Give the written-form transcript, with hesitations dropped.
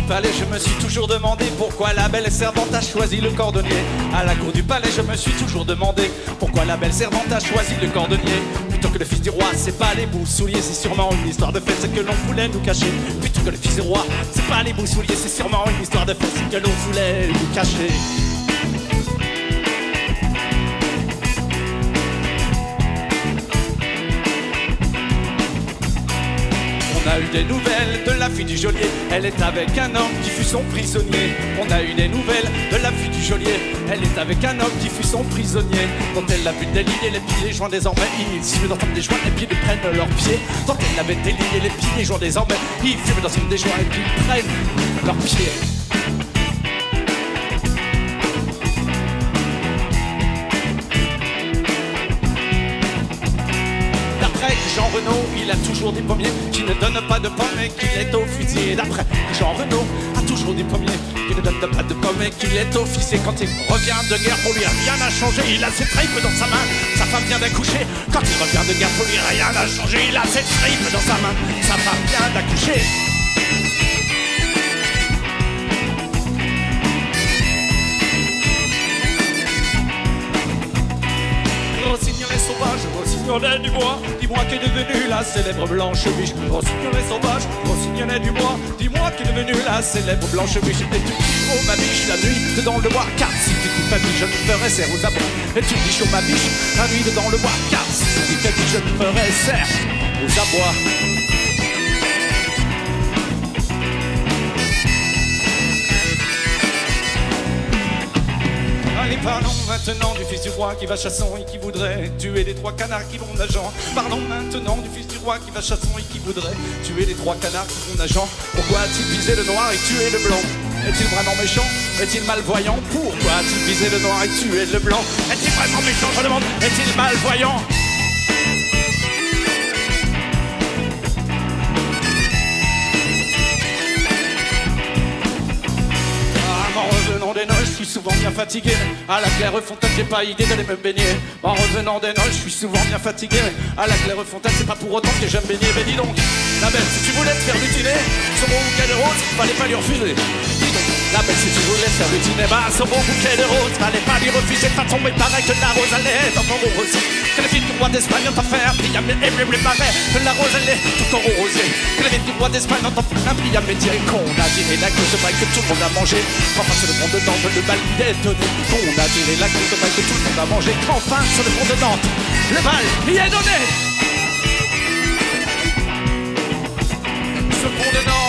Palais, je me suis toujours demandé pourquoi la belle servante a choisi le cordonnier. À la cour du palais, je me suis toujours demandé pourquoi la belle servante a choisi le cordonnier. Plutôt que le fils du roi, c'est pas les boussouliers, c'est sûrement une histoire de fête que l'on voulait nous cacher. Plutôt que le fils du roi, c'est pas les boussouliers, c'est sûrement une histoire de fête que l'on voulait nous cacher. On a eu des nouvelles de la fille du geôlier. Elle est avec un homme qui fut son prisonnier. On a eu des nouvelles de la fille du geôlier. Elle est avec un homme qui fut son prisonnier. Dont elle a vu délier les pieds, les joints désormais. Ils fument dans des joints et puis ils prennent leurs pieds. Dont elle avait délié les pieds, les joints désormais. Ils fument dans une des joints et puis ils prennent leurs pieds. Jean Renaud, il a toujours des pommiers qui ne donnent pas de pommes et qu'il est officier. D'après Jean Renaud, a toujours des pommiers qui ne donnent pas de pommes et qu'il est officier. Quand il revient de guerre, pour lui rien n'a changé. Il a ses tripes dans sa main, sa femme vient d'accoucher. Quand il revient de guerre, pour lui rien n'a changé. Il a ses tripes dans sa main, sa femme vient d'accoucher. Rossignol sauvage, Rossignol du bois, dis-moi qui est devenu la célèbre blanche biche. Rossignol sauvage, Rossignol du bois, dis-moi qui est devenu la célèbre blanche biche. Et tu dis oh ma biche la nuit dans le bois, car si tu dis ta biche je me ferai serre aux abois. Et tu dis oh ma biche la nuit dans le bois, car si tu dis ta biche je me ferai serre aux abois. Allez, parlons maintenant du fils du roi qui va chassant et qui voudrait tuer les trois canards qui vont nageant. Parlons maintenant du fils du roi qui va chassant et qui voudrait tuer les trois canards qui vont nageant. Pourquoi a-t-il visé le noir et tué le blanc? Est-il vraiment méchant? Est-il malvoyant? Pourquoi a-t-il visé le noir et tué le blanc? Est-il vraiment méchant, je demande? Est-il malvoyant? Des noces, je suis souvent bien fatigué. À la claire fontaine, j'ai pas idée d'aller me baigner. En revenant des noces, je suis souvent bien fatigué. À la claire fontaine, c'est pas pour autant que j'aime baigner. Mais dis donc, la belle, si tu voulais te faire butiner, son beau bouquet de roses, fallait pas lui refuser. Dis donc, la belle, si tu voulais te faire butiner, bah son beau bouquet de roses, fallait pas lui refuser. Pas tomber pareil que la rose allait dans ton rosier. Que la fille du roi d'Espagne n'entend faire briller, mais pareil que la rose allait encore au rosier. Que la fille du roi d'Espagne n'entend faire briller, mais dire qu'on a dîné la cause de que tout le monde a mangé. Enfin, sur le pont de Nantes, le bal lui est donné. Qu'on a dîné la cause de que tout le monde a mangé. Enfin, sur le pont de Nantes, le bal lui est donné. Ce pont de Nantes.